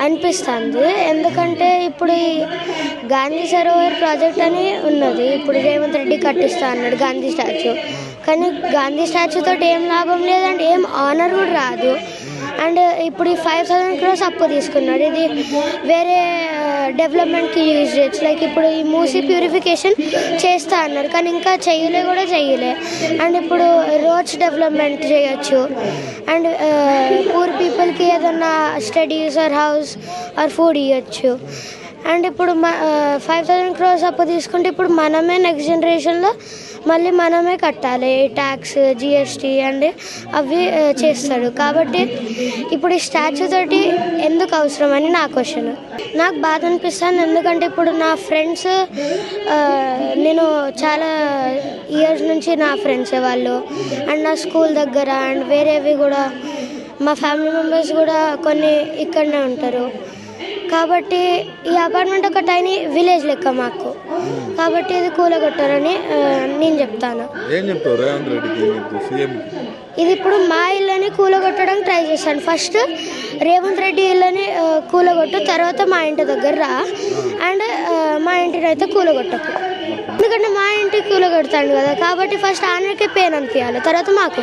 అనిపిస్తుంది. ఎందుకంటే ఇప్పుడు ఈ గాంధీ సరోవర్ ప్రాజెక్ట్ అని ఉన్నది. ఇప్పుడు రేవంత్ రెడ్డి కట్టిస్తా అన్నాడు గాంధీ స్టాచ్యూ. కానీ గాంధీ స్టాచ్యూ తోటి ఏం లాభం లేదంటే ఏం ఆనర్ కూడా రాదు. అండ్ ఇప్పుడు ఈ 5,000 crores అప్పు తీసుకున్నాడు. ఇది వేరే డెవలప్మెంట్కి యూజ్ చేయొచ్చు. లైక్ ఇప్పుడు ఈ మూసీ ప్యూరిఫికేషన్ చేస్తా అన్నారు కానీ ఇంకా చేయలే. అండ్ ఇప్పుడు రోడ్స్ డెవలప్మెంట్ చేయొచ్చు. అండ్ పూర్ పీపుల్కి ఏదన్నా studies or house or food ఇవ్వచ్చు. అండ్ ఇప్పుడు 5,000 crores అప్పు తీసుకుంటే ఇప్పుడు మనమే నెక్స్ట్ జనరేషన్లో మళ్ళీ మనమే కట్టాలి ట్యాక్స్, జిఎస్టీ అండ్ అవి చేస్తాడు. కాబట్టి ఇప్పుడు ఈ స్టాచ్యూ తోటి ఎందుకు అవసరం అని నా క్వశ్చన్. నాకు బాధ అనిపిస్తుంది ఎందుకంటే ఇప్పుడు నా ఫ్రెండ్స్, నేను చాలా ఇయర్స్ నుంచి నా ఫ్రెండ్సే వాళ్ళు. అండ్ నా స్కూల్ దగ్గర అండ్ వేరేవి కూడా మా ఫ్యామిలీ మెంబర్స్ కూడా కొన్ని ఇక్కడనే ఉంటారు. కాబట్టి ఈ అపార్ట్మెంట్ ఒక టైనీ విలేజ్ లెక్క మాకు. కాబట్టి ఇది కూలగొట్టారని నేను చెప్తాను. ఇది ఇప్పుడు మా ఇల్లుని కూలగొట్టడానికి ట్రై చేశాను. ఫస్ట్ రేవంత్ రెడ్డి ఇల్లుని కూలగొట్టు, తర్వాత మా ఇంటి దగ్గర రా అండ్ మా ఇంటిని అయితే కూలగొట్టకు. ఎందుకంటే మా ఇంటికి కూలగొడతాను కదా, కాబట్టి ఫస్ట్ ఆయనకే పెయిన్ అనిపించాలి, తర్వాత మాకు.